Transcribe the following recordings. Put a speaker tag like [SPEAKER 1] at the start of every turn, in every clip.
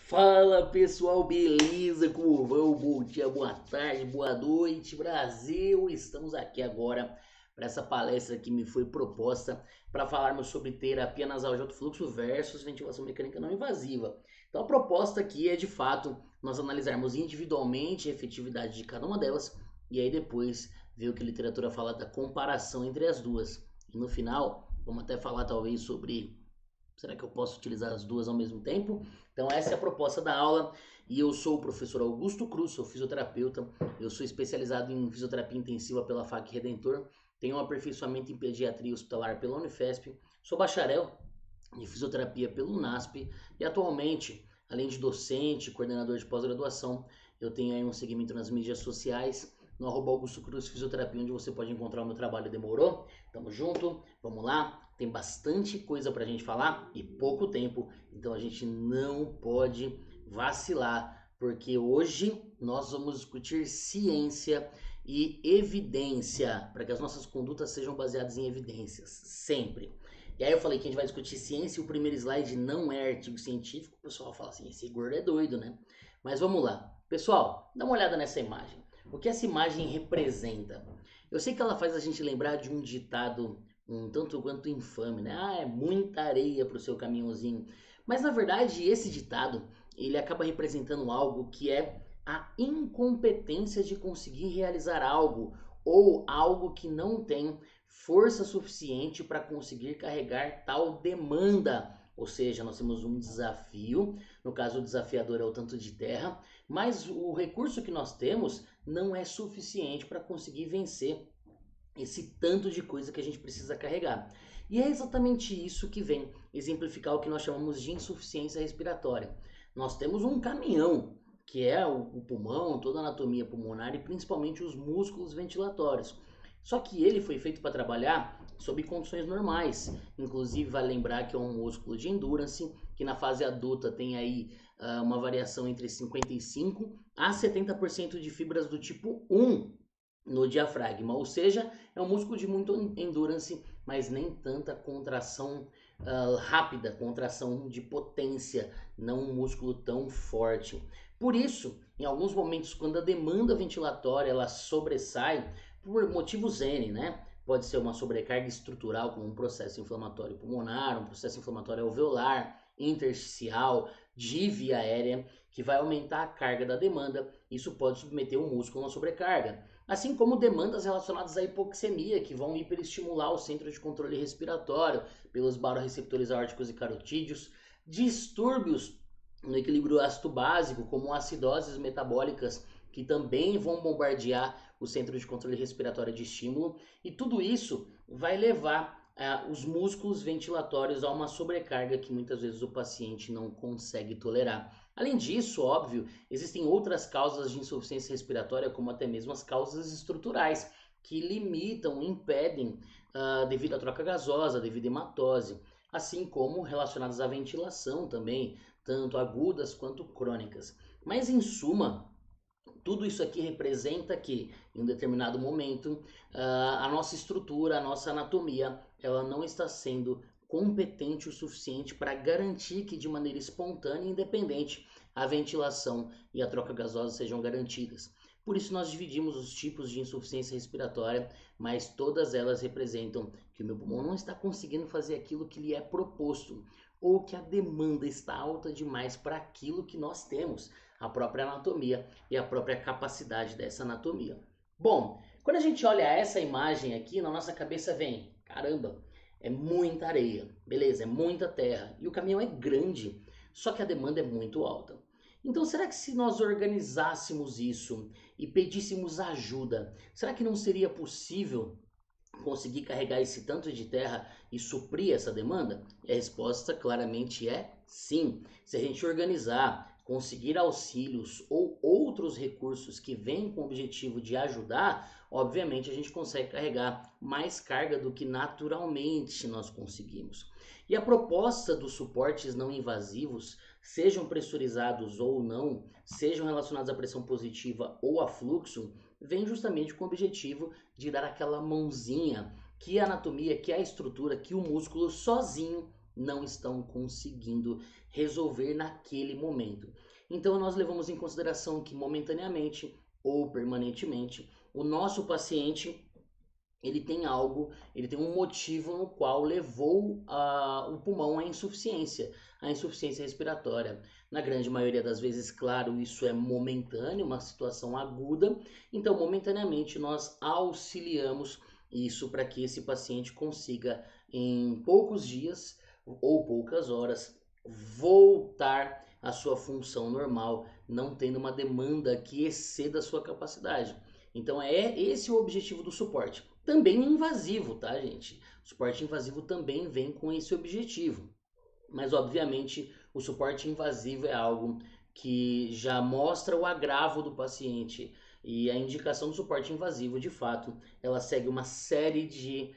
[SPEAKER 1] Fala pessoal, beleza? Como vão? Bom dia, boa tarde, boa noite, Brasil! Estamos aqui agora para essa palestra que me foi proposta para falarmos sobre terapia nasal de alto fluxo versus ventilação mecânica não invasiva. Então a proposta aqui é de fato nós analisarmos individualmente a efetividade de cada uma delas e aí depois ver o que a literatura fala da comparação entre as duas. E no final, vamos até falar talvez sobre será que eu posso utilizar as duas ao mesmo tempo? Então essa é a proposta da aula e eu sou o professor Augusto Cruz, sou fisioterapeuta, eu sou especializado em fisioterapia intensiva pela FAC Redentor, tenho um aperfeiçoamento em pediatria hospitalar pela Unifesp, sou bacharel de fisioterapia pelo UNASP e atualmente, além de docente, coordenador de pós-graduação, eu tenho aí um segmento nas mídias sociais, no Augusto Cruz Fisioterapia, onde você pode encontrar o meu trabalho. Demorou? Tamo junto, vamos lá. Tem bastante coisa pra gente falar e pouco tempo, então a gente não pode vacilar, porque hoje nós vamos discutir ciência e evidência, para que as nossas condutas sejam baseadas em evidências, sempre. E aí eu falei que a gente vai discutir ciência e o primeiro slide não é artigo científico. O pessoal fala assim, esse gordo é doido, né? Mas vamos lá. Pessoal, dá uma olhada nessa imagem. O que essa imagem representa? Eu sei que ela faz a gente lembrar de um ditado um tanto quanto infame, né? Ah, é muita areia para o seu caminhãozinho. Mas na verdade, esse ditado, ele acaba representando algo que é a incompetência de conseguir realizar algo ou algo que não tem força suficiente para conseguir carregar tal demanda. Ou seja, nós temos um desafio, no caso o desafiador é o tanto de terra, mas o recurso que nós temos não é suficiente para conseguir vencer esse tanto de coisa que a gente precisa carregar. E é exatamente isso que vem exemplificar o que nós chamamos de insuficiência respiratória. Nós temos um caminhão, que é o pulmão, toda a anatomia pulmonar e principalmente os músculos ventilatórios. Só que ele foi feito para trabalhar sob condições normais. Inclusive, vai lembrar que é um músculo de endurance, que na fase adulta tem aí uma variação entre 55 a 70% de fibras do tipo 1 no diafragma, ou seja, é um músculo de muito endurance, mas nem tanta contração rápida, contração de potência, não um músculo tão forte. Por isso, em alguns momentos, quando a demanda ventilatória ela sobressai, por motivos N, né? Pode ser uma sobrecarga estrutural, como um processo inflamatório pulmonar, um processo inflamatório alveolar, intersticial, de via aérea, que vai aumentar a carga da demanda. Isso pode submeter o músculo a uma sobrecarga. Assim como demandas relacionadas à hipoxemia, que vão hiperestimular o centro de controle respiratório pelos baroreceptores aórticos e carotídeos, distúrbios no equilíbrio ácido básico, como acidoses metabólicas, que também vão bombardear o centro de controle respiratório de estímulo, e tudo isso vai levar os músculos ventilatórios a uma sobrecarga que muitas vezes o paciente não consegue tolerar. Além disso, óbvio, existem outras causas de insuficiência respiratória, como até mesmo as causas estruturais, que limitam, impedem, devido à troca gasosa, devido à hematose, assim como relacionadas à ventilação também, tanto agudas quanto crônicas. Mas em suma, tudo isso aqui representa que, em um determinado momento, a nossa estrutura, a nossa anatomia, ela não está sendo competente o suficiente para garantir que de maneira espontânea e independente a ventilação e a troca gasosa sejam garantidas. Por isso nós dividimos os tipos de insuficiência respiratória, mas todas elas representam que o meu pulmão não está conseguindo fazer aquilo que lhe é proposto, ou que a demanda está alta demais para aquilo que nós temos, a própria anatomia e a própria capacidade dessa anatomia. Bom, quando a gente olha essa imagem aqui, na nossa cabeça vem, caramba, é muita areia, beleza, é muita terra e o caminhão é grande, só que a demanda é muito alta. Então, será que se nós organizássemos isso e pedíssemos ajuda, será que não seria possível conseguir carregar esse tanto de terra e suprir essa demanda? E a resposta claramente é sim. Se a gente organizar, conseguir auxílios ou outros recursos que vêm com o objetivo de ajudar, obviamente a gente consegue carregar mais carga do que naturalmente nós conseguimos. E a proposta dos suportes não invasivos, sejam pressurizados ou não, sejam relacionados à pressão positiva ou a fluxo, vem justamente com o objetivo de dar aquela mãozinha que a anatomia, que a estrutura, que o músculo sozinho não estão conseguindo resolver naquele momento. Então nós levamos em consideração que momentaneamente ou permanentemente o nosso paciente ele tem algo, ele tem um motivo no qual levou o pulmão à insuficiência respiratória. Na grande maioria das vezes, claro, isso é momentâneo, uma situação aguda, então momentaneamente nós auxiliamos isso para que esse paciente consiga em poucos dias ou poucas horas voltar à sua função normal, não tendo uma demanda que exceda a sua capacidade. Então é esse o objetivo do suporte. Também invasivo, tá, gente? O suporte invasivo também vem com esse objetivo. Mas, obviamente, o suporte invasivo é algo que já mostra o agravo do paciente. E a indicação do suporte invasivo, de fato, ela segue uma série de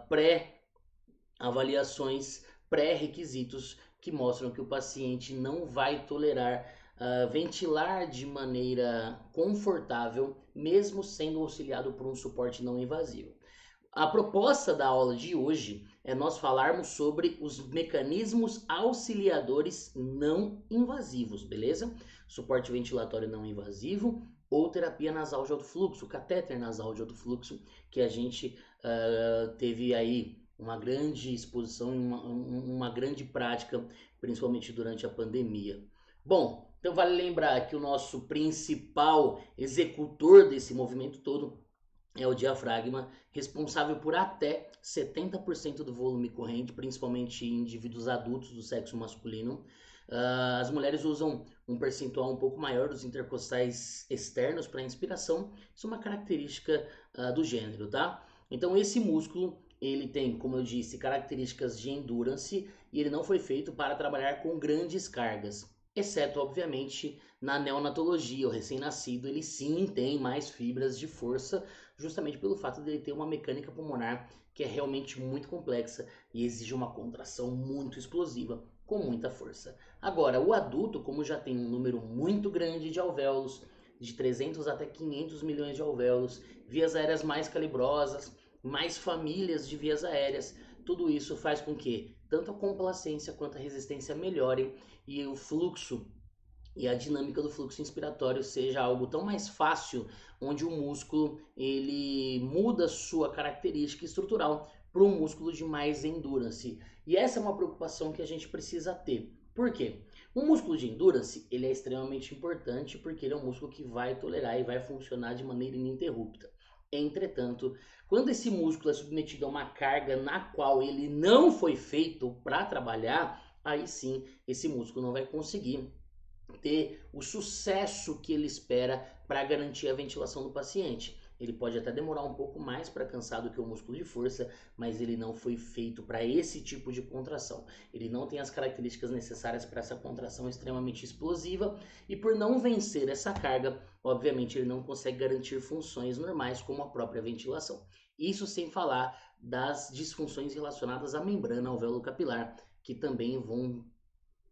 [SPEAKER 1] pré-avaliações, pré-requisitos que mostram que o paciente não vai tolerar ventilar de maneira confortável, mesmo sendo auxiliado por um suporte não invasivo. A proposta da aula de hoje é nós falarmos sobre os mecanismos auxiliadores não invasivos, beleza? Suporte ventilatório não invasivo ou terapia nasal de alto fluxo, catéter nasal de alto fluxo, que a gente teve aí uma grande exposição, uma grande prática, principalmente durante a pandemia. Bom, então vale lembrar que o nosso principal executor desse movimento todo é o diafragma, responsável por até 70% do volume corrente, principalmente em indivíduos adultos do sexo masculino. As mulheres usam um percentual um pouco maior dos intercostais externos para inspiração, isso é uma característica do gênero, tá? Então esse músculo, ele tem, como eu disse, características de endurance e ele não foi feito para trabalhar com grandes cargas. Exceto, obviamente, na neonatologia, o recém-nascido, ele sim tem mais fibras de força, justamente pelo fato de ele ter uma mecânica pulmonar que é realmente muito complexa e exige uma contração muito explosiva, com muita força. Agora, o adulto, como já tem um número muito grande de alvéolos, de 300 até 500 milhões de alvéolos, vias aéreas mais calibrosas, mais famílias de vias aéreas, tudo isso faz com que tanto a complacência quanto a resistência melhorem e o fluxo e a dinâmica do fluxo inspiratório seja algo tão mais fácil, onde o músculo ele muda sua característica estrutural para um músculo de mais endurance. E essa é uma preocupação que a gente precisa ter. Por quê? Um músculo de endurance ele é extremamente importante porque ele é um músculo que vai tolerar e vai funcionar de maneira ininterrupta. Entretanto, quando esse músculo é submetido a uma carga na qual ele não foi feito para trabalhar, aí sim esse músculo não vai conseguir ter o sucesso que ele espera para garantir a ventilação do paciente. Ele pode até demorar um pouco mais para cansar do que o músculo de força, mas ele não foi feito para esse tipo de contração. Ele não tem as características necessárias para essa contração extremamente explosiva e por não vencer essa carga, obviamente ele não consegue garantir funções normais como a própria ventilação. Isso sem falar das disfunções relacionadas à membrana alvéolo-capilar, que também vão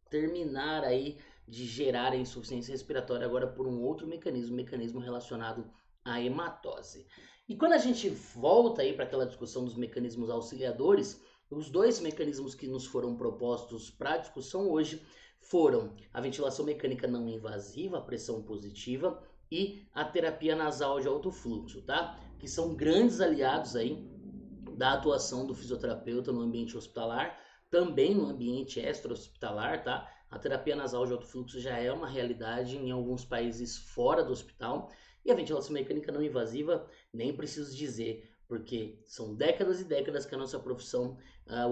[SPEAKER 1] terminar aí de gerar a insuficiência respiratória agora por um outro mecanismo relacionado à hematose. E quando a gente volta aí para aquela discussão dos mecanismos auxiliadores, os dois mecanismos que nos foram propostos para a discussão hoje foram a ventilação mecânica não invasiva, a pressão positiva, e a terapia nasal de alto fluxo, tá? Que são grandes aliados aí da atuação do fisioterapeuta no ambiente hospitalar, também no ambiente extra-hospitalar, tá? A terapia nasal de alto fluxo já é uma realidade em alguns países fora do hospital. E a ventilação mecânica não invasiva, nem preciso dizer, porque são décadas e décadas que a nossa profissão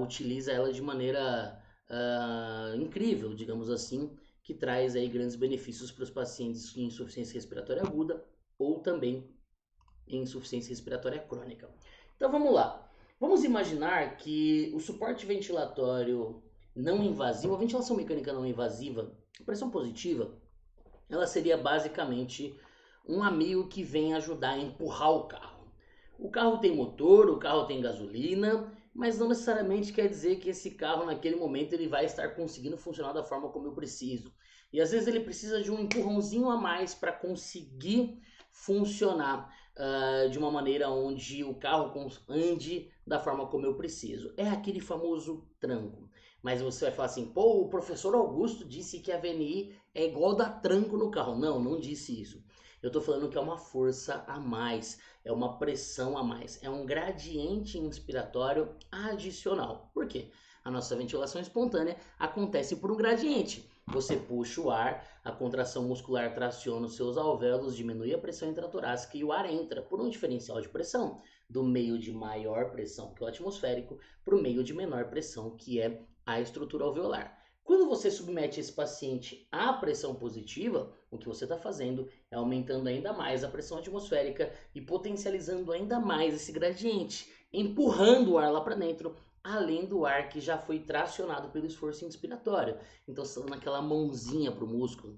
[SPEAKER 1] utiliza ela de maneira incrível, digamos assim, que traz aí grandes benefícios para os pacientes em insuficiência respiratória aguda ou também em insuficiência respiratória crônica. Então vamos lá. Vamos imaginar que o suporte ventilatório não invasivo, a ventilação mecânica não invasiva, pressão positiva, ela seria basicamente um amigo que vem ajudar a empurrar o carro. O carro tem motor, o carro tem gasolina, mas não necessariamente quer dizer que esse carro naquele momento ele vai estar conseguindo funcionar da forma como eu preciso. E às vezes ele precisa de um empurrãozinho a mais para conseguir funcionar de uma maneira onde o carro ande da forma como eu preciso. É aquele famoso tranco. Mas você vai falar assim, pô, o professor Augusto disse que a VNI é igual dar tranco no carro. Não, não disse isso. Eu tô falando que é uma força a mais, é uma pressão a mais, é um gradiente inspiratório adicional. Por quê? A nossa ventilação espontânea acontece por um gradiente. Você puxa o ar, a contração muscular traciona os seus alvéolos, diminui a pressão intratorácica e o ar entra por um diferencial de pressão do meio de maior pressão, que é o atmosférico, para o meio de menor pressão, que é a estrutura alveolar. Quando você submete esse paciente à pressão positiva, o que você está fazendo é aumentando ainda mais a pressão atmosférica e potencializando ainda mais esse gradiente, empurrando o ar lá para dentro, além do ar que já foi tracionado pelo esforço inspiratório. Então você está dando aquela mãozinha para o músculo,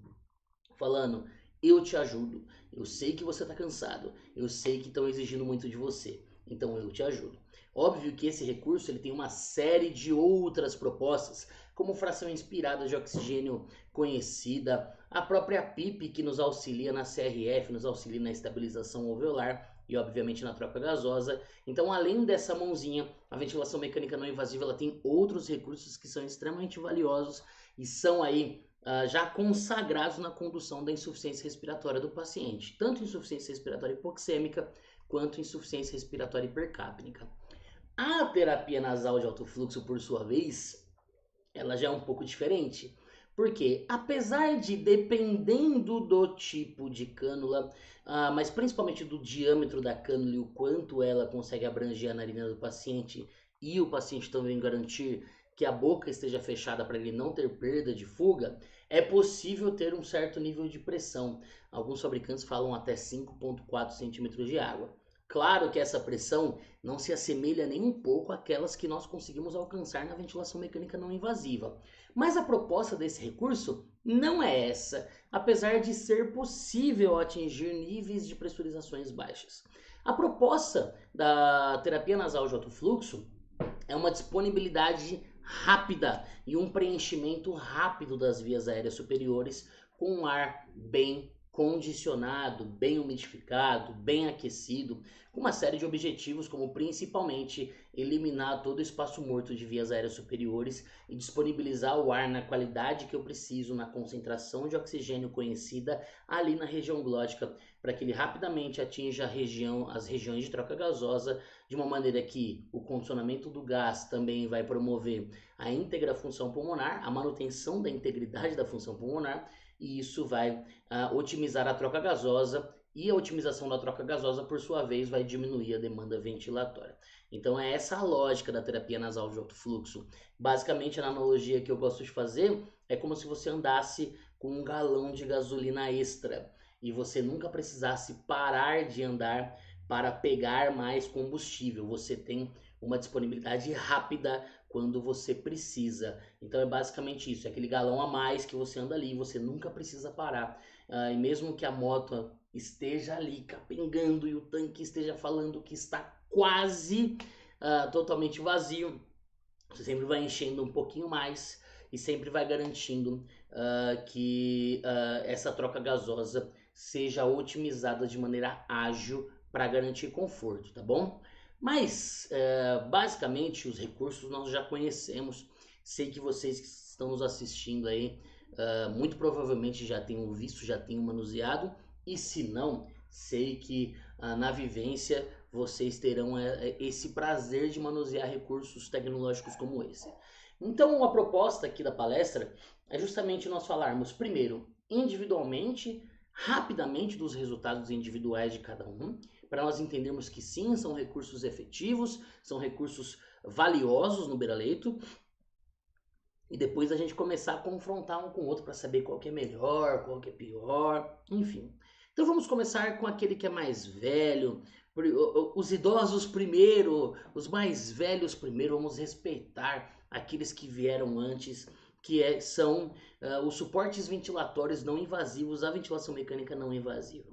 [SPEAKER 1] falando, eu te ajudo, eu sei que você está cansado, eu sei que estão exigindo muito de você, então eu te ajudo. Óbvio que esse recurso ele tem uma série de outras propostas, como fração inspirada de oxigênio conhecida, a própria PIP que nos auxilia na CRF, nos auxilia na estabilização alveolar e obviamente na troca gasosa. Então, além dessa mãozinha, a ventilação mecânica não invasiva ela tem outros recursos que são extremamente valiosos e são aí já consagrados na condução da insuficiência respiratória do paciente, tanto insuficiência respiratória hipoxêmica quanto insuficiência respiratória hipercapnica. A terapia nasal de alto fluxo, por sua vez, ela já é um pouco diferente. Porque, apesar de, dependendo do tipo de cânula, mas principalmente do diâmetro da cânula e o quanto ela consegue abranger a narina do paciente, e o paciente também garantir que a boca esteja fechada para ele não ter perda de fuga, é possível ter um certo nível de pressão. Alguns fabricantes falam até 5,4 centímetros de água. Claro que essa pressão não se assemelha nem um pouco àquelas que nós conseguimos alcançar na ventilação mecânica não invasiva. Mas a proposta desse recurso não é essa, apesar de ser possível atingir níveis de pressurizações baixas. A proposta da terapia nasal de alto fluxo é uma disponibilidade rápida e um preenchimento rápido das vias aéreas superiores com um ar bem condicionado, bem umidificado, bem aquecido, com uma série de objetivos, como principalmente eliminar todo o espaço morto de vias aéreas superiores e disponibilizar o ar na qualidade que eu preciso, na concentração de oxigênio conhecida ali na região glótica, para que ele rapidamente atinja as regiões de troca gasosa, de uma maneira que o condicionamento do gás também vai promover a íntegra função pulmonar, a manutenção da integridade da função pulmonar, e isso vai otimizar a troca gasosa, e a otimização da troca gasosa, por sua vez, vai diminuir a demanda ventilatória. Então é essa a lógica da terapia nasal de alto fluxo. Basicamente, a analogia que eu gosto de fazer é como se você andasse com um galão de gasolina extra e você nunca precisasse parar de andar para pegar mais combustível. Você tem uma disponibilidade rápida quando você precisa. Então é basicamente isso, é aquele galão a mais que você anda ali, você nunca precisa parar. E mesmo que a moto esteja ali capengando e o tanque esteja falando que está quase totalmente vazio, você sempre vai enchendo um pouquinho mais e sempre vai garantindo que essa troca gasosa seja otimizada de maneira ágil para garantir conforto, tá bom? Mas basicamente os recursos nós já conhecemos. Sei que vocês que estão nos assistindo aí muito provavelmente já tenham visto, já tenham manuseado, e se não, sei que na vivência vocês terão esse prazer de manusear recursos tecnológicos como esse. Então, a proposta aqui da palestra é justamente nós falarmos, primeiro, individualmente, rapidamente dos resultados individuais de cada um, para nós entendermos que sim, são recursos efetivos, são recursos valiosos no beira-leito, e depois a gente começar a confrontar um com o outro para saber qual que é melhor, qual que é pior, enfim. Então vamos começar com aquele que é mais velho, os idosos primeiro, os mais velhos primeiro, vamos respeitar aqueles que vieram antes, que são os suportes ventilatórios não invasivos, a ventilação mecânica não invasiva.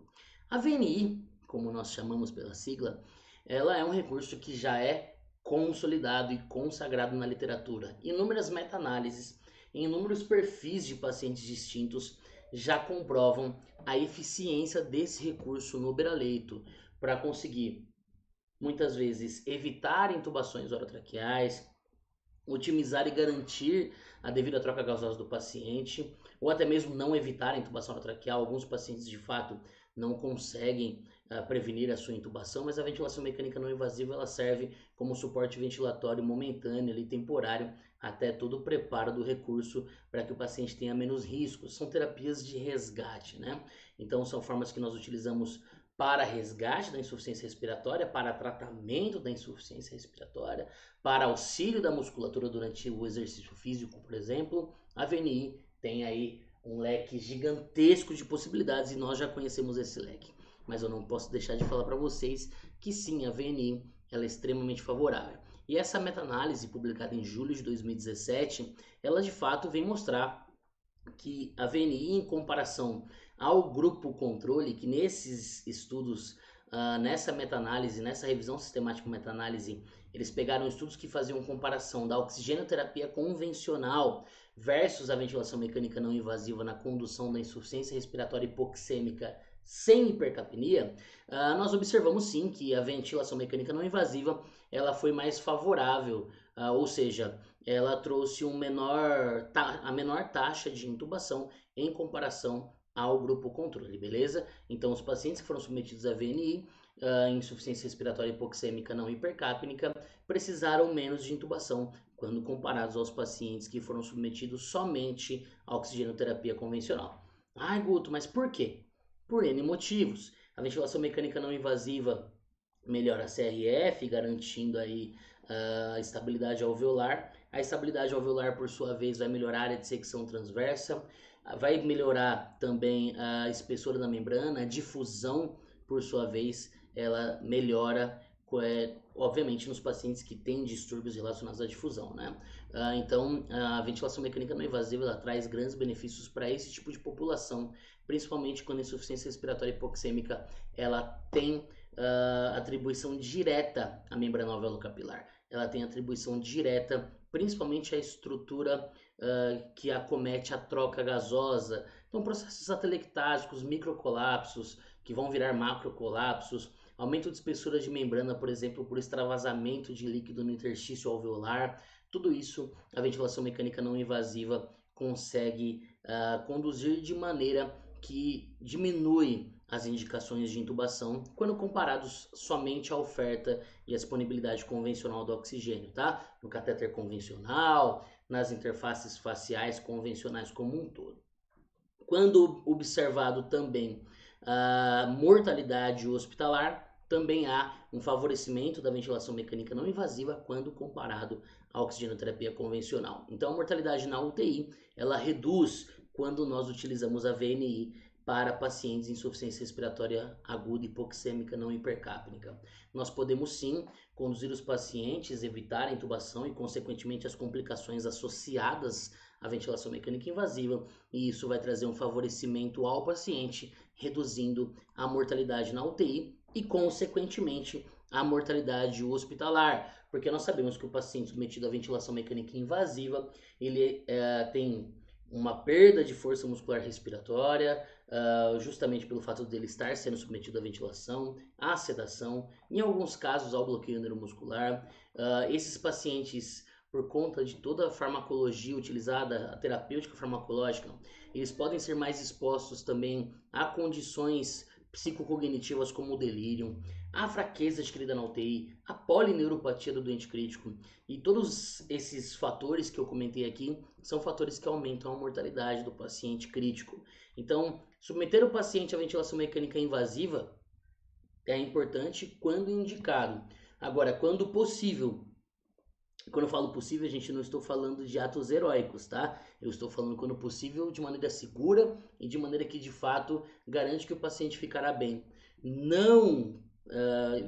[SPEAKER 1] A VNI, como nós chamamos pela sigla, ela é um recurso que já é consolidado e consagrado na literatura. Inúmeras meta-análises, em inúmeros perfis de pacientes distintos já comprovam a eficiência desse recurso no beira-leito para conseguir, muitas vezes, evitar intubações orotraqueais, otimizar e garantir a devida troca gasosa do paciente, ou até mesmo não evitar a intubação traqueal. Alguns pacientes de fato não conseguem prevenir a sua intubação, mas a ventilação mecânica não invasiva ela serve como suporte ventilatório momentâneo, ali, temporário, até todo o preparo do recurso para que o paciente tenha menos riscos. São terapias de resgate, né? Então são formas que nós utilizamos para resgate da insuficiência respiratória, para tratamento da insuficiência respiratória, para auxílio da musculatura durante o exercício físico, por exemplo. A VNI tem aí um leque gigantesco de possibilidades e nós já conhecemos esse leque. Mas eu não posso deixar de falar para vocês que sim, a VNI ela é extremamente favorável. E essa meta-análise publicada em julho de 2017, ela de fato vem mostrar que a VNI, em comparação ao grupo controle, que nesses estudos, nessa meta-análise, nessa revisão sistemática meta-análise, eles pegaram estudos que faziam comparação da oxigenoterapia convencional versus a ventilação mecânica não invasiva na condução da insuficiência respiratória hipoxêmica sem hipercapnia, nós observamos sim que a ventilação mecânica não invasiva ela foi mais favorável, ou seja, ela trouxe a menor taxa de intubação em comparação ao grupo controle, beleza? Então, os pacientes que foram submetidos a VNI, insuficiência respiratória hipoxêmica não hipercapnica, precisaram menos de intubação quando comparados aos pacientes que foram submetidos somente à oxigenoterapia convencional. Ai, Guto, mas por quê? Por N motivos. A ventilação mecânica não invasiva melhora a CRF, garantindo aí a estabilidade alveolar. A estabilidade alveolar, por sua vez, vai melhorar a área de secção transversa, vai melhorar também a espessura da membrana, a difusão, por sua vez, ela melhora, obviamente, nos pacientes que têm distúrbios relacionados à difusão, né? Então, a ventilação mecânica não invasiva ela traz grandes benefícios para esse tipo de população, principalmente quando a insuficiência respiratória hipoxêmica ela tem atribuição direta à membrana alveolo-capilar. Ela tem atribuição direta, principalmente à estrutura que acomete a troca gasosa. Então, processos atelectásicos, microcolapsos, que vão virar macrocolapsos, aumento de espessura de membrana, por exemplo, por extravasamento de líquido no interstício alveolar. Tudo isso a ventilação mecânica não invasiva consegue conduzir de maneira que diminui as indicações de intubação quando comparados somente à oferta e à disponibilidade convencional do oxigênio, tá? No catéter convencional, nas interfaces faciais convencionais como um todo. Quando observado também a mortalidade hospitalar, também há um favorecimento da ventilação mecânica não invasiva quando comparado à oxigenoterapia convencional. Então, a mortalidade na UTI, ela reduz quando nós utilizamos a VNI para pacientes em insuficiência respiratória aguda hipoxêmica não hipercapnica. Nós podemos sim conduzir os pacientes, evitar a intubação e consequentemente as complicações associadas à ventilação mecânica invasiva, e isso vai trazer um favorecimento ao paciente, reduzindo a mortalidade na UTI e consequentemente a mortalidade hospitalar, porque nós sabemos que o paciente submetido à ventilação mecânica invasiva, ele tem uma perda de força muscular respiratória, justamente pelo fato dele estar sendo submetido à ventilação, à sedação, em alguns casos ao bloqueio neuromuscular. Esses pacientes, por conta de toda a farmacologia utilizada, a terapêutica farmacológica, eles podem ser mais expostos também a condições psicocognitivas como o delírio, a fraqueza adquirida na UTI, a polineuropatia do doente crítico, e todos esses fatores que eu comentei aqui são fatores que aumentam a mortalidade do paciente crítico. Então, submeter o paciente à ventilação mecânica invasiva é importante quando indicado. Agora, quando possível, quando eu falo possível, gente, não estou falando de atos heróicos, tá? Eu estou falando quando possível de maneira segura e de maneira que de fato garante que o paciente ficará bem. Não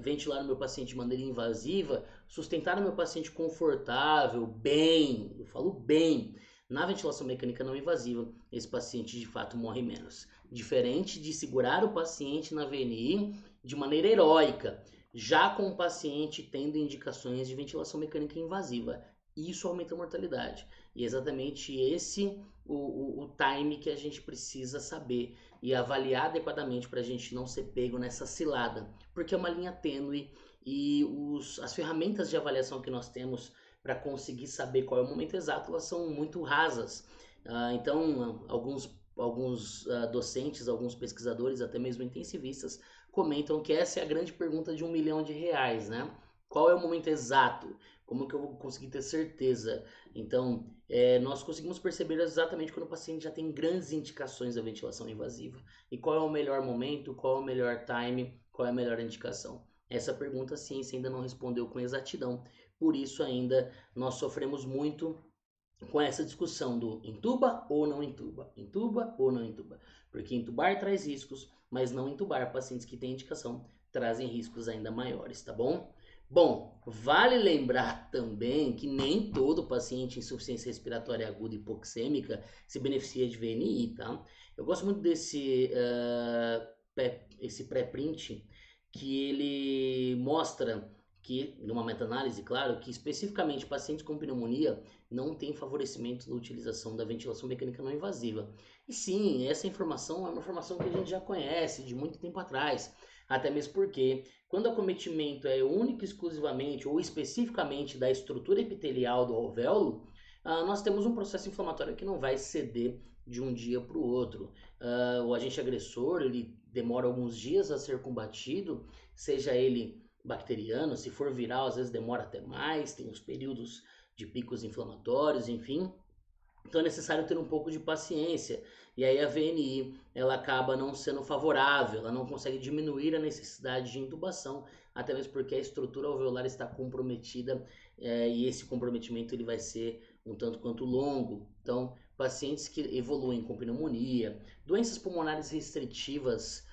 [SPEAKER 1] ventilar o meu paciente de maneira invasiva, sustentar o meu paciente confortável, bem, eu falo bem. Na ventilação mecânica não invasiva, esse paciente de fato morre menos. Diferente de segurar o paciente na VNI de maneira heróica, já com o paciente tendo indicações de ventilação mecânica invasiva. Isso aumenta a mortalidade. E é exatamente esse o time que a gente precisa saber e avaliar adequadamente para a gente não ser pego nessa cilada. Porque é uma linha tênue e as ferramentas de avaliação que nós temos para conseguir saber qual é o momento exato, elas são muito rasas. Então, alguns docentes, alguns pesquisadores, até mesmo intensivistas, comentam que essa é a grande pergunta de R$ 1 milhão, né? Qual é o momento exato? Como que eu vou conseguir ter certeza? Então, nós conseguimos perceber exatamente quando o paciente já tem grandes indicações da ventilação invasiva. E qual é o melhor momento, qual é o melhor time, qual é a melhor indicação? Essa pergunta a ciência ainda não respondeu com exatidão. Por isso ainda nós sofremos muito com essa discussão do intuba ou não intuba, intuba ou não intuba. Porque intubar traz riscos, mas não intubar pacientes que têm indicação trazem riscos ainda maiores, tá bom? Bom, vale lembrar também que nem todo paciente em insuficiência respiratória aguda hipoxêmica se beneficia de VNI, tá? Eu gosto muito esse pré-print que ele mostra que, numa meta-análise, claro, que especificamente pacientes com pneumonia não têm favorecimento da utilização da ventilação mecânica não invasiva. E sim, essa informação é uma informação que a gente já conhece de muito tempo atrás, até mesmo porque quando o acometimento é único, exclusivamente ou especificamente da estrutura epitelial do alvéolo, nós temos um processo inflamatório que não vai ceder de um dia para o outro. O agente agressor, ele demora alguns dias a ser combatido, seja ele bacteriano, se for viral, às vezes demora até mais, tem os períodos de picos inflamatórios, enfim. Então é necessário ter um pouco de paciência. E aí a VNI, ela acaba não sendo favorável, ela não consegue diminuir a necessidade de intubação, até mesmo porque a estrutura alveolar está comprometida e esse comprometimento ele vai ser um tanto quanto longo. Então, pacientes que evoluem com pneumonia, doenças pulmonares restritivas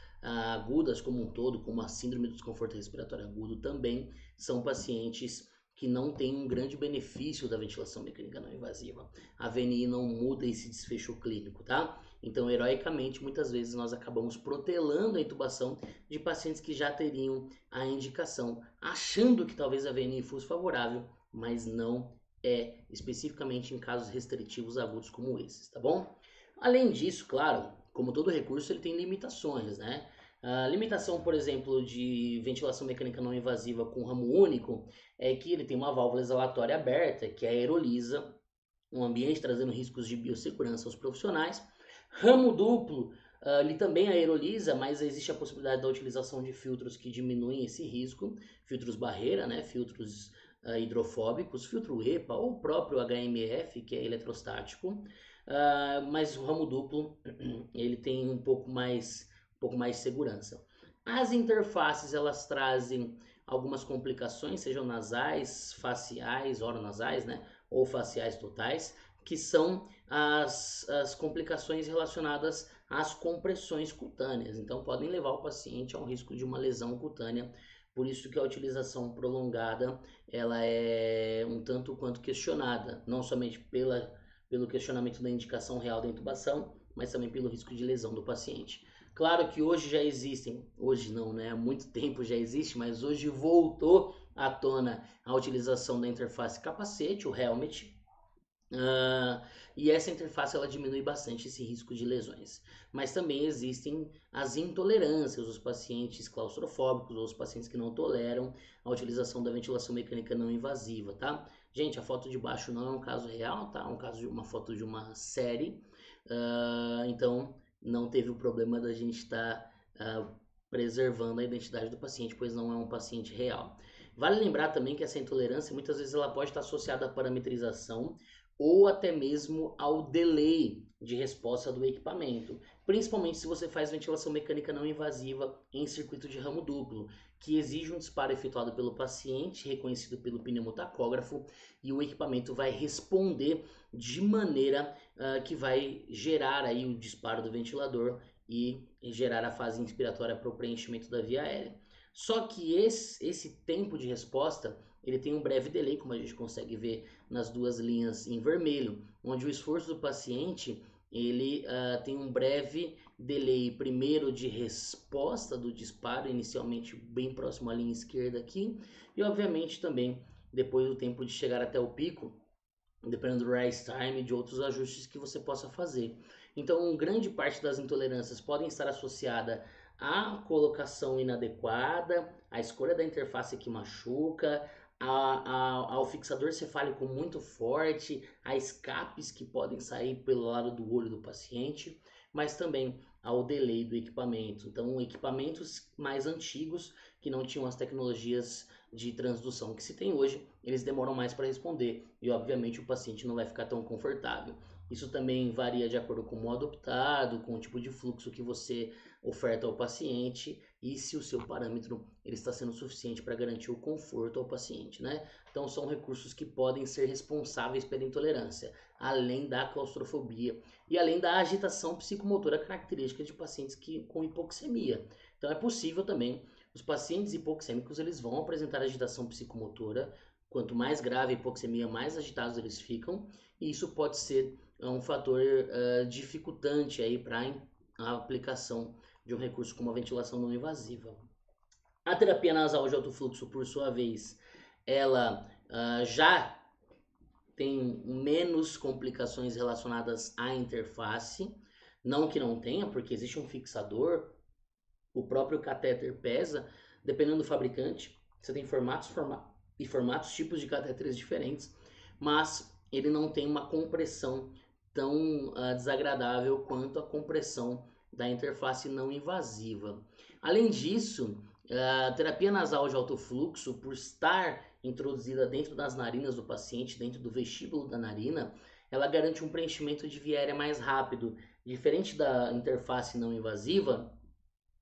[SPEAKER 1] agudas como um todo, como a síndrome do desconforto respiratório agudo, também são pacientes que não têm um grande benefício da ventilação mecânica não invasiva. A VNI não muda esse desfecho clínico, tá? Então, heroicamente, muitas vezes nós acabamos protelando a intubação de pacientes que já teriam a indicação, achando que talvez a VNI fosse favorável, mas não é, especificamente em casos restritivos agudos como esses, tá bom? Além disso, claro, como todo recurso, ele tem limitações, né? A limitação, por exemplo, de ventilação mecânica não invasiva com ramo único é que ele tem uma válvula exalatória aberta, que aerolisa um ambiente, trazendo riscos de biossegurança aos profissionais. Ramo duplo, ele também aerolisa, mas existe a possibilidade da utilização de filtros que diminuem esse risco, filtros barreira, né, filtros hidrofóbicos, filtro EPA ou o próprio HMF, que é eletrostático. Mas o ramo duplo ele tem um pouco mais de segurança. As interfaces elas trazem algumas complicações, sejam nasais, faciais, oronasais, né, ou faciais totais, que são as complicações relacionadas às compressões cutâneas. Então podem levar o paciente a um risco de uma lesão cutânea. Por isso que a utilização prolongada ela é um tanto quanto questionada, não somente pelo questionamento da indicação real da intubação, mas também pelo risco de lesão do paciente. Claro que hoje já existem, hoje não, né? Há muito tempo já existe, mas hoje voltou à tona a utilização da interface capacete, o helmet, e essa interface ela diminui bastante esse risco de lesões. Mas também existem as intolerâncias, os pacientes claustrofóbicos ou os pacientes que não toleram a utilização da ventilação mecânica não invasiva, tá? Gente, a foto de baixo não é um caso real, tá? É um caso de uma foto de uma série. Então não teve o problema da gente estar preservando a identidade do paciente, pois não é um paciente real. Vale lembrar também que essa intolerância muitas vezes ela pode estar associada à parametrização ou até mesmo ao delay de resposta do equipamento, principalmente se você faz ventilação mecânica não invasiva em circuito de ramo duplo, que exige um disparo efetuado pelo paciente, reconhecido pelo pneumotacógrafo, e o equipamento vai responder de maneira que vai gerar aí o disparo do ventilador e gerar a fase inspiratória para o preenchimento da via aérea. Só que esse tempo de resposta ele tem um breve delay, como a gente consegue ver nas duas linhas em vermelho, onde o esforço do paciente ele tem um breve delay, primeiro de resposta do disparo, inicialmente bem próximo à linha esquerda aqui, e obviamente também depois do tempo de chegar até o pico, dependendo do rise time e de outros ajustes que você possa fazer. Então, grande parte das intolerâncias podem estar associada à colocação inadequada, à escolha da interface que machuca, ao fixador cefálico muito forte, a escapes que podem sair pelo lado do olho do paciente, mas também ao delay do equipamento. Então, equipamentos mais antigos que não tinham as tecnologias de transdução que se tem hoje, eles demoram mais para responder e, obviamente, o paciente não vai ficar tão confortável. Isso também varia de acordo com o modo optado, com o tipo de fluxo que você oferta ao paciente e se o seu parâmetro ele está sendo suficiente para garantir o conforto ao paciente, né? Então são recursos que podem ser responsáveis pela intolerância, além da claustrofobia e além da agitação psicomotora característica de pacientes com hipoxemia. Então é possível também, os pacientes hipoxêmicos eles vão apresentar agitação psicomotora, quanto mais grave a hipoxemia, mais agitados eles ficam, e isso pode ser um fator dificultante aí para a aplicação de um recurso como a ventilação não invasiva. A terapia nasal de alto fluxo, por sua vez, ela já tem menos complicações relacionadas à interface, não que não tenha, porque existe um fixador, o próprio catéter pesa, dependendo do fabricante, você tem formatos, tipos de catéteres diferentes, mas ele não tem uma compressão tão desagradável quanto a compressão da interface não invasiva. Além disso, a terapia nasal de alto fluxo, por estar introduzida dentro das narinas do paciente, dentro do vestíbulo da narina, ela garante um preenchimento de via aérea mais rápido, diferente da interface não invasiva,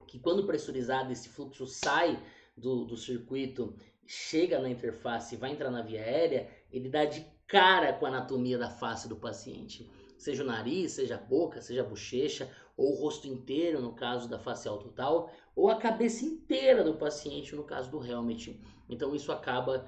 [SPEAKER 1] que quando pressurizado esse fluxo sai do circuito, chega na interface e vai entrar na via aérea, ele dá de cara com a anatomia da face do paciente. Seja o nariz, seja a boca, seja a bochecha, ou o rosto inteiro, no caso da facial total, ou a cabeça inteira do paciente, no caso do helmet. Então isso acaba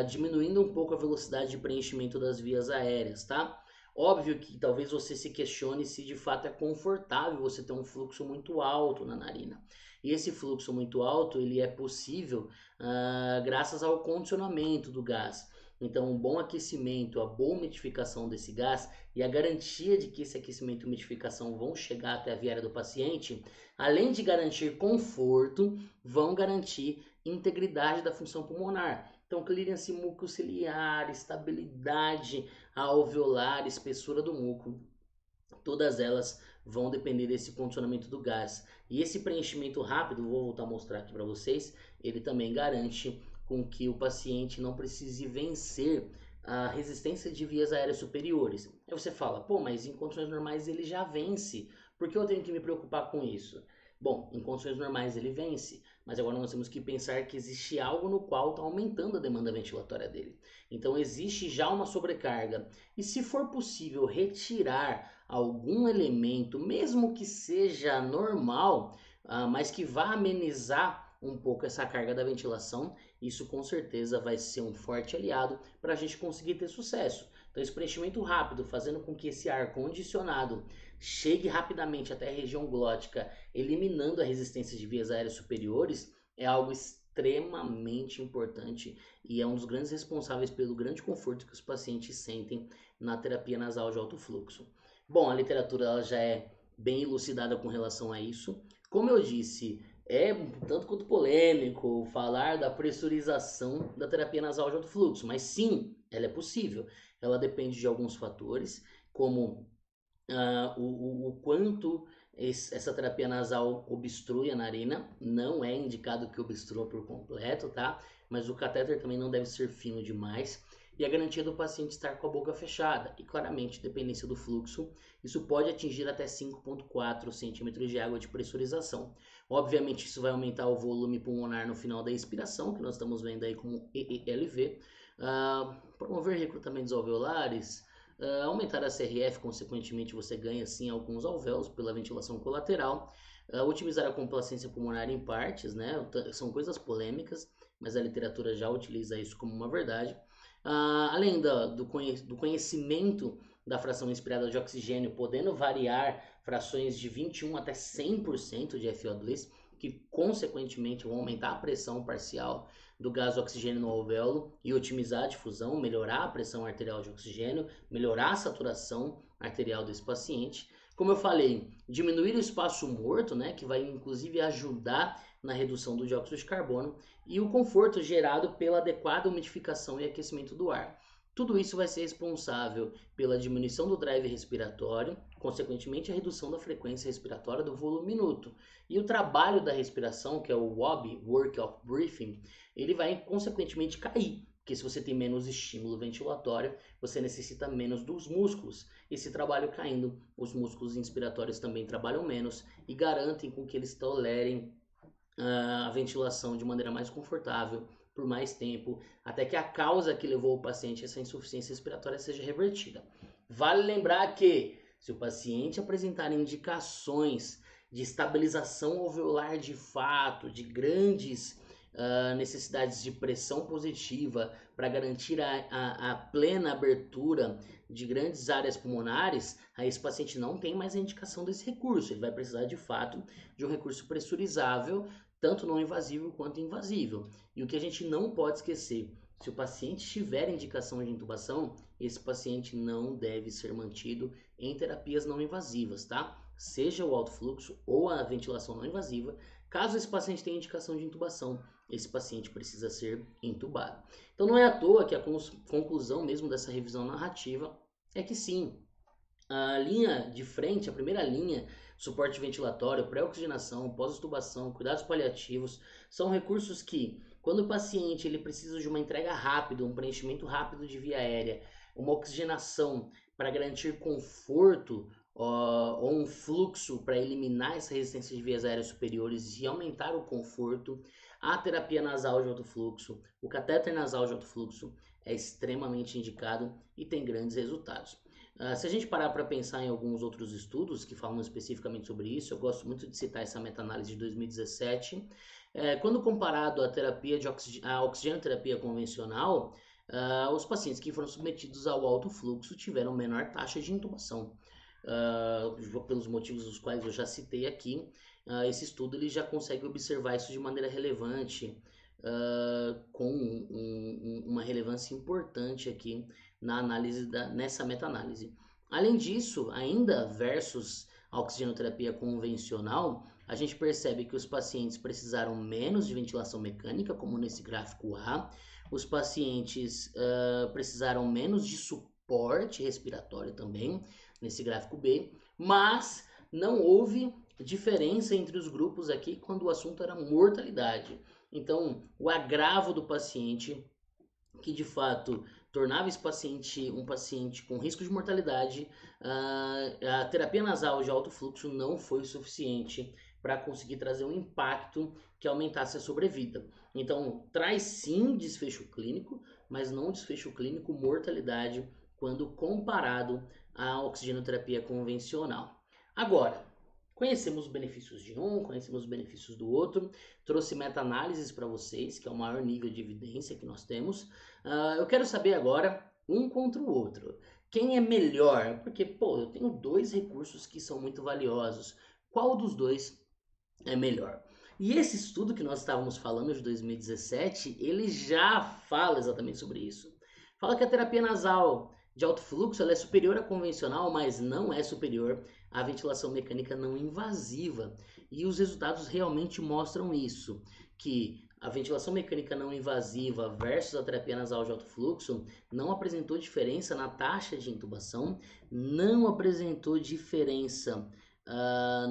[SPEAKER 1] diminuindo um pouco a velocidade de preenchimento das vias aéreas, tá? Óbvio que talvez você se questione se de fato é confortável você ter um fluxo muito alto na narina. E esse fluxo muito alto, ele é possível graças ao condicionamento do gás. Então, um bom aquecimento, a boa umidificação desse gás e a garantia de que esse aquecimento e umidificação vão chegar até a via aérea do paciente, além de garantir conforto, vão garantir integridade da função pulmonar. Então, clearance mucociliar, estabilidade alveolar, espessura do muco, todas elas vão depender desse condicionamento do gás. E esse preenchimento rápido, vou voltar a mostrar aqui para vocês, ele também garante com que o paciente não precise vencer a resistência de vias aéreas superiores. Aí você fala, pô, mas em condições normais ele já vence, por que eu tenho que me preocupar com isso? Bom, em condições normais ele vence, mas agora nós temos que pensar que existe algo no qual está aumentando a demanda ventilatória dele. Então existe já uma sobrecarga. E se for possível retirar algum elemento, mesmo que seja normal, mas que vá amenizar um pouco essa carga da ventilação, isso com certeza vai ser um forte aliado para a gente conseguir ter sucesso. Então esse preenchimento rápido, fazendo com que esse ar condicionado chegue rapidamente até a região glótica, eliminando a resistência de vias aéreas superiores, é algo extremamente importante e é um dos grandes responsáveis pelo grande conforto que os pacientes sentem na terapia nasal de alto fluxo. Bom, a literatura ela já é bem elucidada com relação a isso. Como eu disse, é tanto quanto polêmico falar da pressurização da terapia nasal de alto fluxo, mas sim, ela é possível. Ela depende de alguns fatores, como o quanto essa terapia nasal obstrui a narina. Não é indicado que obstrua por completo, tá? Mas o catéter também não deve ser fino demais. E a garantia do paciente estar com a boca fechada. E claramente, dependência do fluxo, isso pode atingir até 5,4 centímetros de água de pressurização. Obviamente, isso vai aumentar o volume pulmonar no final da expiração, que nós estamos vendo aí como EELV. Promover recrutamentos alveolares, aumentar a CRF, consequentemente você ganha sim alguns alvéolos pela ventilação colateral, otimizar a complacência pulmonar em partes, né? São coisas polêmicas, mas a literatura já utiliza isso como uma verdade. Além do conhecimento da fração inspirada de oxigênio, podendo variar frações de 21 até 100% de FO2, que consequentemente vão aumentar a pressão parcial do gás oxigênio no alvéolo e otimizar a difusão, melhorar a pressão arterial de oxigênio, melhorar a saturação arterial desse paciente. Como eu falei, diminuir o espaço morto, né, que vai inclusive ajudar na redução do dióxido de carbono, e o conforto gerado pela adequada umidificação e aquecimento do ar. Tudo isso vai ser responsável pela diminuição do drive respiratório, consequentemente a redução da frequência respiratória do volume minuto. E o trabalho da respiração, que é o WOB, Work of Breathing, ele vai consequentemente cair, porque se você tem menos estímulo ventilatório, você necessita menos dos músculos. Esse trabalho caindo, os músculos inspiratórios também trabalham menos e garantem com que eles tolerem a ventilação de maneira mais confortável por mais tempo, até que a causa que levou o paciente a essa insuficiência respiratória seja revertida. Vale lembrar que, se o paciente apresentar indicações de estabilização alveolar de fato, de grandes necessidades de pressão positiva para garantir a plena abertura de grandes áreas pulmonares, aí esse paciente não tem mais a indicação desse recurso. Ele vai precisar de fato de um recurso pressurizável, tanto não invasivo quanto invasivo. E o que a gente não pode esquecer, se o paciente tiver indicação de intubação, esse paciente não deve ser mantido em terapias não invasivas, tá? Seja o alto fluxo ou a ventilação não invasiva. Caso esse paciente tenha indicação de intubação, esse paciente precisa ser intubado. Então não é à toa que a conclusão mesmo dessa revisão narrativa é que sim, a linha de frente, a primeira linha, suporte ventilatório, pré-oxigenação, pós-intubação, cuidados paliativos, são recursos que, quando o paciente ele precisa de uma entrega rápida, um preenchimento rápido de via aérea, uma oxigenação para garantir conforto, ou um fluxo para eliminar essa resistência de vias aéreas superiores e aumentar o conforto, a terapia nasal de alto fluxo, o catéter nasal de alto fluxo é extremamente indicado e tem grandes resultados. Se a gente parar para pensar em alguns outros estudos que falam especificamente sobre isso, eu gosto muito de citar essa meta-análise de 2017. Quando comparado à terapia à oxigenoterapia convencional, os pacientes que foram submetidos ao alto fluxo tiveram menor taxa de intubação. Pelos motivos dos quais eu já citei aqui, esse estudo ele já consegue observar isso de maneira relevante, com uma relevância importante aqui na análise nessa meta-análise. Além disso, ainda versus a oxigenoterapia convencional, a gente percebe que os pacientes precisaram menos de ventilação mecânica, como nesse gráfico A, os pacientes precisaram menos de suporte respiratório também, nesse gráfico B, mas não houve diferença entre os grupos aqui quando o assunto era mortalidade. Então, o agravo do paciente, que de fato tornava esse paciente um paciente com risco de mortalidade, a terapia nasal de alto fluxo não foi suficiente para conseguir trazer um impacto que aumentasse a sobrevida. Então, traz sim desfecho clínico, mas não desfecho clínico mortalidade quando comparado à oxigenoterapia convencional. Agora, conhecemos os benefícios de um, conhecemos os benefícios do outro, trouxe meta-análises para vocês, que é o maior nível de evidência que nós temos. Eu quero saber agora, um contra o outro, quem é melhor? Porque, pô, eu tenho dois recursos que são muito valiosos. Qual dos dois é melhor? E esse estudo que nós estávamos falando de 2017, ele já fala exatamente sobre isso. Fala que a terapia nasal de alto fluxo ela é superior à convencional, mas não é superior à ventilação mecânica não invasiva. E os resultados realmente mostram isso, que a ventilação mecânica não invasiva versus a terapia nasal de alto fluxo não apresentou diferença na taxa de intubação, não apresentou diferença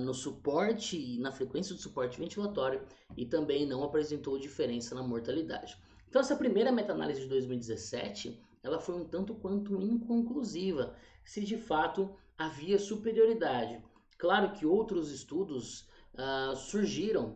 [SPEAKER 1] no suporte e na frequência do suporte ventilatório e também não apresentou diferença na mortalidade. Então essa primeira meta-análise de 2017 ela foi um tanto quanto inconclusiva, se de fato havia superioridade. Claro que outros estudos surgiram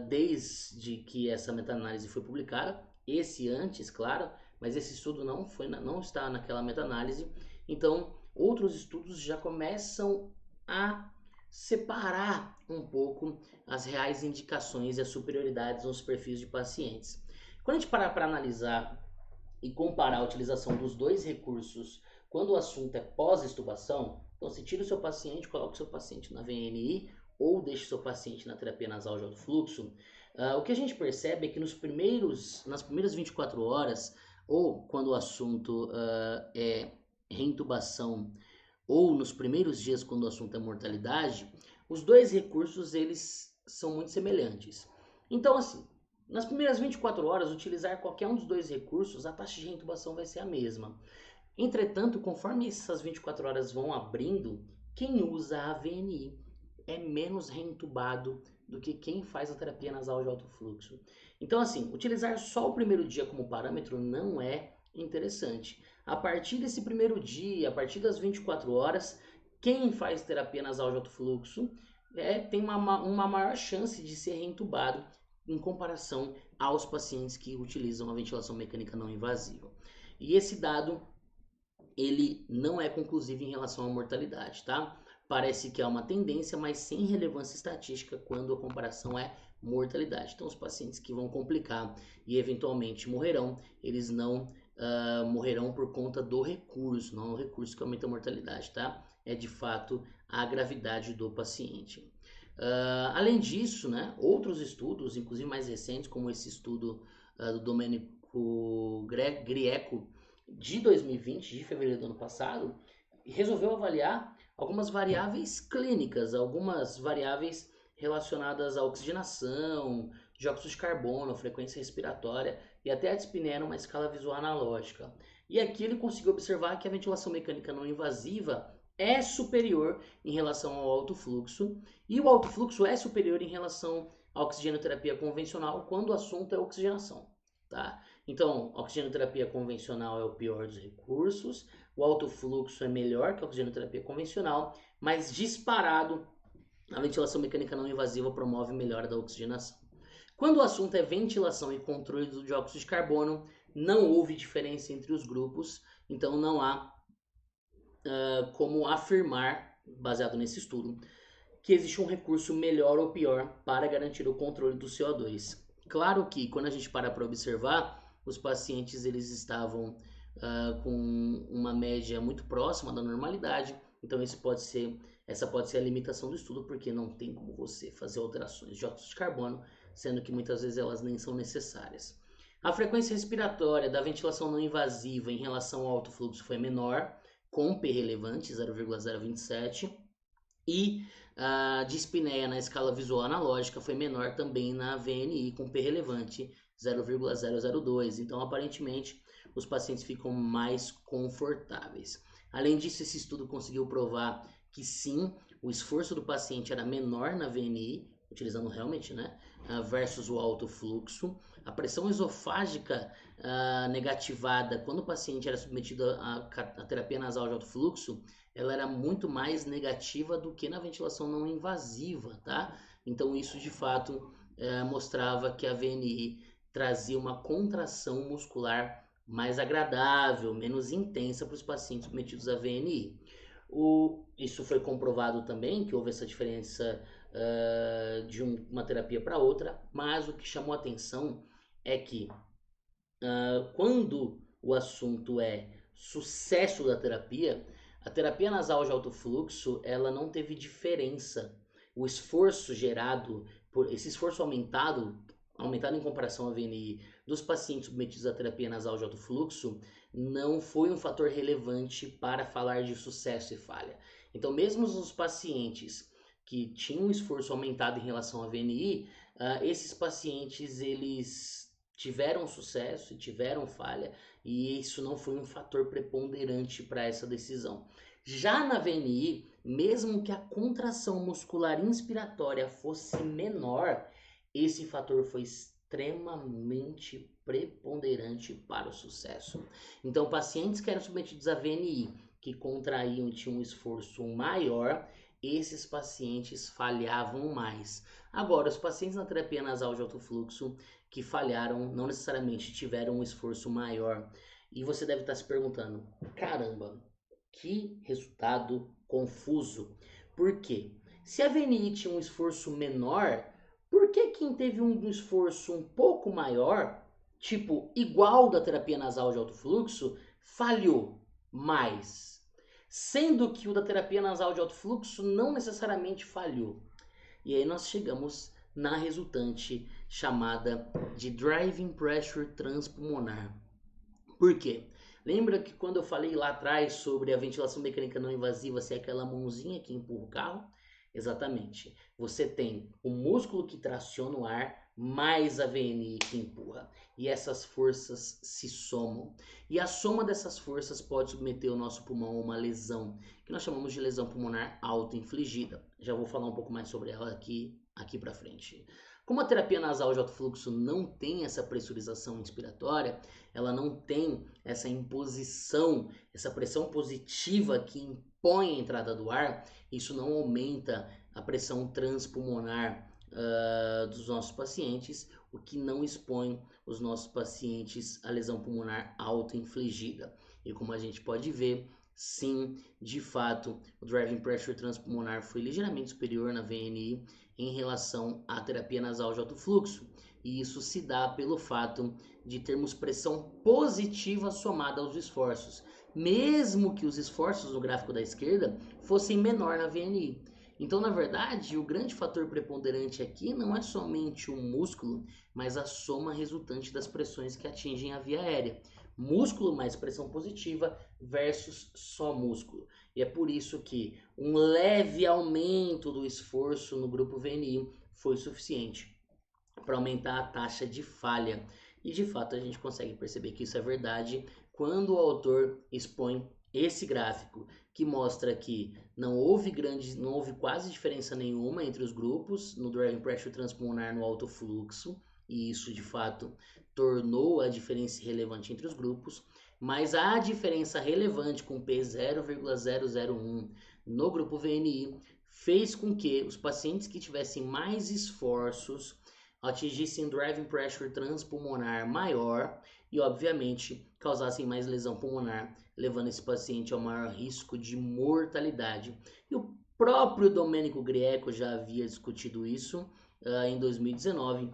[SPEAKER 1] desde que essa meta-análise foi publicada, esse antes, claro, mas esse estudo não está naquela meta-análise, então outros estudos já começam a separar um pouco as reais indicações e as superioridades nos perfis de pacientes. Quando a gente parar para analisar e comparar a utilização dos dois recursos quando o assunto é pós-extubação, então você tira o seu paciente, coloca o seu paciente na VNI ou deixa o seu paciente na terapia nasal de alto fluxo, o que a gente percebe é que nas primeiras 24 horas, ou quando o assunto é reintubação ou nos primeiros dias quando o assunto é mortalidade, os dois recursos eles são muito semelhantes. Então assim, nas primeiras 24 horas, utilizar qualquer um dos dois recursos, a taxa de reintubação vai ser a mesma. Entretanto, conforme essas 24 horas vão abrindo, quem usa a AVNI é menos reintubado do que quem faz a terapia nasal de alto fluxo. Então, assim, utilizar só o primeiro dia como parâmetro não é interessante. A partir desse primeiro dia, a partir das 24 horas, quem faz terapia nasal de alto fluxo tem uma maior chance de ser reintubado em comparação aos pacientes que utilizam a ventilação mecânica não invasiva. E esse dado ele não é conclusivo em relação à mortalidade, tá? Parece que há uma tendência, mas sem relevância estatística quando a comparação é mortalidade. Então, os pacientes que vão complicar e eventualmente morrerão, eles não morrerão por conta do recurso, não é o recurso que aumenta a mortalidade, tá? É de fato a gravidade do paciente. Além disso, né, outros estudos, inclusive mais recentes, como esse estudo do Domenico Grieco, de 2020, de fevereiro do ano passado, resolveu avaliar algumas variáveis clínicas, algumas variáveis relacionadas à oxigenação, dióxido de carbono, frequência respiratória e até a dispneia numa escala visual analógica. E aqui ele conseguiu observar que a ventilação mecânica não invasiva é superior em relação ao alto fluxo e o alto fluxo é superior em relação à oxigenoterapia convencional quando o assunto é oxigenação, tá? Então, a oxigenoterapia convencional é o pior dos recursos, o alto fluxo é melhor que a oxigenoterapia convencional, mas disparado, a ventilação mecânica não invasiva promove melhora da oxigenação. Quando o assunto é ventilação e controle do dióxido de carbono, não houve diferença entre os grupos, então não há como afirmar, baseado nesse estudo, que existe um recurso melhor ou pior para garantir o controle do CO2. Claro que quando a gente para observar, os pacientes eles estavam com uma média muito próxima da normalidade, então essa pode ser a limitação do estudo, porque não tem como você fazer alterações de óxido de carbono, sendo que muitas vezes elas nem são necessárias. A frequência respiratória da ventilação não invasiva em relação ao alto fluxo foi menor, com P relevante, 0,027, e a dispneia na escala visual analógica foi menor também na VNI, com P relevante, 0,002. Então, aparentemente, os pacientes ficam mais confortáveis. Além disso, esse estudo conseguiu provar que sim, o esforço do paciente era menor na VNI, utilizando realmente, né, versus o alto fluxo. A pressão esofágica negativada quando o paciente era submetido à terapia nasal de alto fluxo, ela era muito mais negativa do que na ventilação não invasiva, tá? Então isso de fato mostrava que a VNI trazia uma contração muscular mais agradável, menos intensa para os pacientes submetidos à VNI. Isso foi comprovado também, que houve essa diferença de uma terapia para outra, mas o que chamou a atenção é que quando o assunto é sucesso da terapia, a terapia nasal de alto fluxo, ela não teve diferença. O esforço gerado, por esse esforço aumentado em comparação à VNI dos pacientes submetidos à terapia nasal de alto fluxo, não foi um fator relevante para falar de sucesso e falha. Então, mesmo os pacientes que tinham um esforço aumentado em relação à VNI, esses pacientes, eles tiveram sucesso e tiveram falha, e isso não foi um fator preponderante para essa decisão. Já na VNI, mesmo que a contração muscular inspiratória fosse menor, esse fator foi extremamente preponderante para o sucesso. Então, pacientes que eram submetidos a VNI, que contraíam e tinham um esforço maior, esses pacientes falhavam mais. Agora, os pacientes na terapia nasal de alto fluxo que falharam, não necessariamente tiveram um esforço maior. E você deve estar se perguntando, caramba, que resultado confuso. Por quê? Se a VNI tinha um esforço menor, por que quem teve um esforço um pouco maior, tipo igual da terapia nasal de alto fluxo, falhou mais? Sendo que o da terapia nasal de alto fluxo não necessariamente falhou. E aí nós chegamos na resultante chamada de Driving Pressure Transpulmonar. Por quê? Lembra que quando eu falei lá atrás sobre a ventilação mecânica não invasiva ser aquela mãozinha que empurra o carro? Exatamente. Você tem o músculo que traciona o ar mais a VNI que empurra. E essas forças se somam. E a soma dessas forças pode submeter o nosso pulmão a uma lesão, que nós chamamos de lesão pulmonar auto-infligida. Já vou falar um pouco mais sobre ela aqui para frente. Como a terapia nasal de alto fluxo não tem essa pressurização inspiratória, ela não tem essa imposição, essa pressão positiva que impõe a entrada do ar, isso não aumenta a pressão transpulmonar dos nossos pacientes, o que não expõe os nossos pacientes à lesão pulmonar auto-infligida. E como a gente pode ver, sim, de fato, o driving pressure transpulmonar foi ligeiramente superior na VNI em relação à terapia nasal de alto fluxo. E isso se dá pelo fato de termos pressão positiva somada aos esforços, mesmo que os esforços no gráfico da esquerda fossem menor na VNI. Então, na verdade, o grande fator preponderante aqui não é somente o músculo, mas a soma resultante das pressões que atingem a via aérea. Músculo mais pressão positiva versus só músculo. E é por isso que um leve aumento do esforço no grupo VNI foi suficiente para aumentar a taxa de falha. E de fato a gente consegue perceber que isso é verdade quando o autor expõe esse gráfico que mostra que não houve quase diferença nenhuma entre os grupos no driving pressure transpulmonar no alto fluxo, e isso de fato tornou a diferença relevante entre os grupos, mas a diferença relevante com P 0,001 no grupo VNI fez com que os pacientes que tivessem mais esforços atingissem driving pressure transpulmonar maior e, obviamente, causassem mais lesão pulmonar, levando esse paciente ao maior risco de mortalidade. E o próprio Domenico Greco já havia discutido isso em 2019,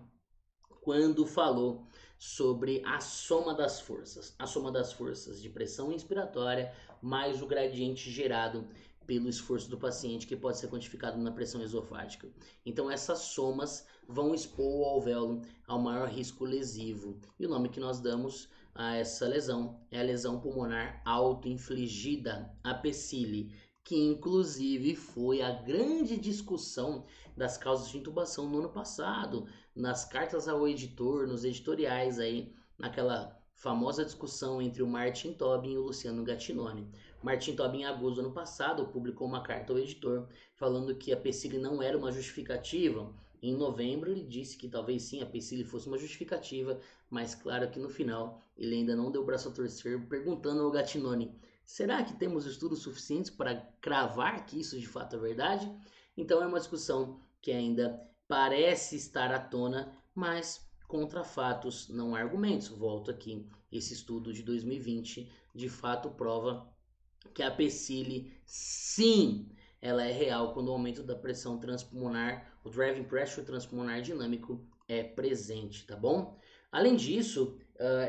[SPEAKER 1] quando falou sobre a soma das forças de pressão inspiratória mais o gradiente gerado pelo esforço do paciente, que pode ser quantificado na pressão esofágica. Então essas somas vão expor o alvéolo ao maior risco lesivo. E o nome que nós damos a essa lesão é a lesão pulmonar auto-infligida, a PCILI, que inclusive foi a grande discussão das causas de intubação no ano passado, nas cartas ao editor, nos editoriais aí, naquela famosa discussão entre o Martin Tobin e o Luciano Gattinone. Martin Tobin, em agosto do ano passado, publicou uma carta ao editor falando que a PCILI não era uma justificativa. Em novembro ele disse que talvez sim a PCILI fosse uma justificativa, mas claro que no final ele ainda não deu o braço a torcer, perguntando ao Gattinone: será que temos estudos suficientes para cravar que isso de fato é verdade? Então é uma discussão que ainda parece estar à tona, mas contra fatos, não argumentos. Volto aqui, esse estudo de 2020 de fato prova que a PCILI, sim, ela é real quando o aumento da pressão transpulmonar, o driving pressure transpulmonar dinâmico é presente, tá bom? Além disso,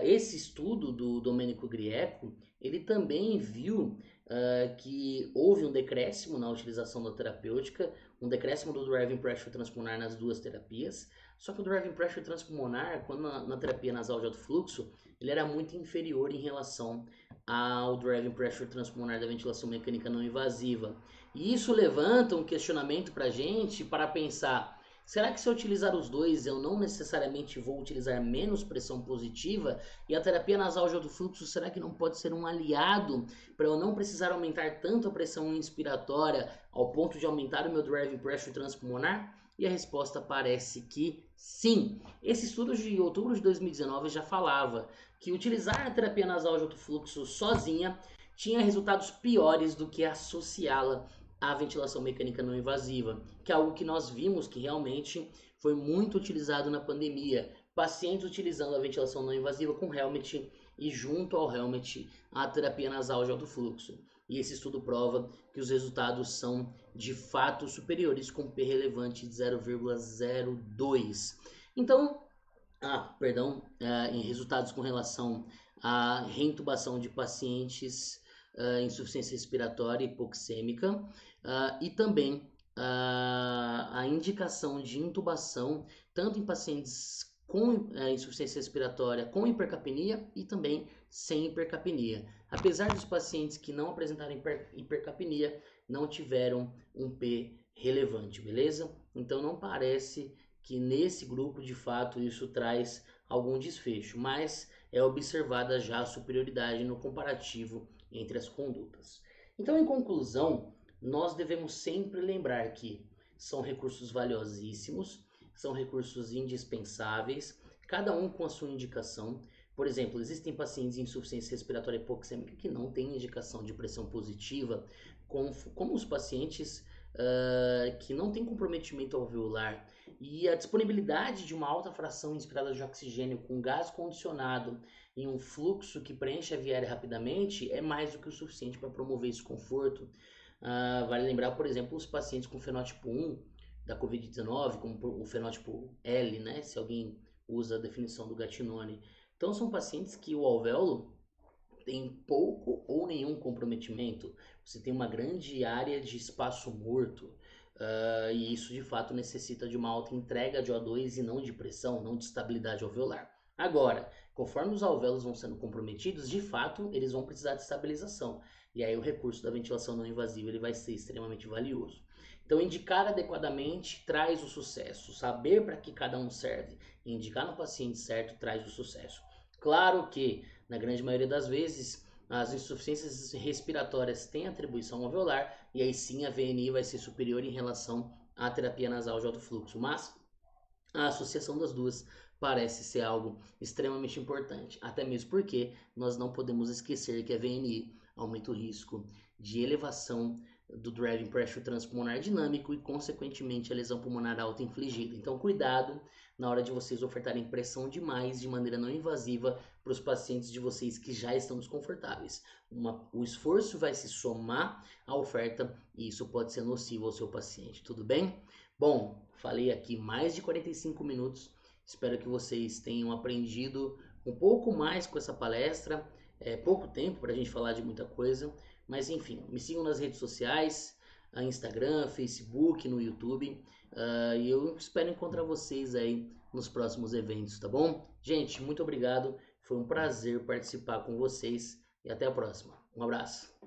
[SPEAKER 1] esse estudo do Domenico Greco, ele também viu que houve um decréscimo na utilização da terapêutica, um decréscimo do driving pressure transpulmonar nas duas terapias, só que o driving pressure transpulmonar, quando na terapia nasal de alto fluxo, ele era muito inferior em relação ao driving pressure transpulmonar da ventilação mecânica não invasiva. E isso levanta um questionamento para a gente para pensar: será que se eu utilizar os dois eu não necessariamente vou utilizar menos pressão positiva? E a terapia nasal de alto fluxo, será que não pode ser um aliado para eu não precisar aumentar tanto a pressão inspiratória ao ponto de aumentar o meu driving pressure transpulmonar? E a resposta parece que sim. Esse estudo de outubro de 2019 já falava que utilizar a terapia nasal de alto fluxo sozinha tinha resultados piores do que associá-la à ventilação mecânica não invasiva, que é algo que nós vimos que realmente foi muito utilizado na pandemia. Pacientes utilizando a ventilação não invasiva com helmet e junto ao helmet a terapia nasal de alto fluxo. E esse estudo prova que os resultados são de fato superiores com P relevante de 0,02. Então, em resultados com relação à reintubação de pacientes em insuficiência respiratória hipoxêmica e também a indicação de intubação tanto em pacientes com insuficiência respiratória, com hipercapnia e também sem hipercapnia. Apesar dos pacientes que não apresentaram hipercapnia, não tiveram um P relevante, beleza? Então não parece que nesse grupo de fato isso traz algum desfecho, mas é observada já a superioridade no comparativo entre as condutas. Então, em conclusão, nós devemos sempre lembrar que são recursos valiosíssimos, são recursos indispensáveis, cada um com a sua indicação. Por exemplo, existem pacientes de insuficiência respiratória hipoxêmica que não têm indicação de pressão positiva, como os pacientes que não têm comprometimento alveolar. E a disponibilidade de uma alta fração inspirada de oxigênio com gás condicionado em um fluxo que preenche a via aérea rapidamente é mais do que o suficiente para promover esse conforto. Vale lembrar, por exemplo, os pacientes com fenótipo 1 da Covid-19, como o fenótipo L, né? Se alguém usa a definição do Gattinone. Então, são pacientes que o alvéolo tem pouco ou nenhum comprometimento. Você tem uma grande área de espaço morto. E isso, de fato, necessita de uma alta entrega de O2 e não de pressão, não de estabilidade alveolar. Agora, conforme os alvéolos vão sendo comprometidos, de fato, eles vão precisar de estabilização. E aí o recurso da ventilação não invasiva ele vai ser extremamente valioso. Então, indicar adequadamente traz o sucesso. Saber para que cada um serve e indicar no paciente certo traz o sucesso. Claro que, na grande maioria das vezes, as insuficiências respiratórias têm atribuição alveolar e aí sim a VNI vai ser superior em relação à terapia nasal de alto fluxo. Mas a associação das duas parece ser algo extremamente importante, até mesmo porque nós não podemos esquecer que a VNI aumenta o risco de elevação do driving pressure transpulmonar dinâmico e, consequentemente, a lesão pulmonar auto-infligida. Então, cuidado na hora de vocês ofertarem pressão demais de maneira não invasiva para os pacientes de vocês que já estão desconfortáveis. O esforço vai se somar à oferta e isso pode ser nocivo ao seu paciente, tudo bem? Bom, falei aqui mais de 45 minutos, espero que vocês tenham aprendido um pouco mais com essa palestra. É pouco tempo para a gente falar de muita coisa, mas enfim, me sigam nas redes sociais, Instagram, Facebook, no YouTube, e eu espero encontrar vocês aí nos próximos eventos, tá bom? Gente, muito obrigado, foi um prazer participar com vocês e até a próxima. Um abraço.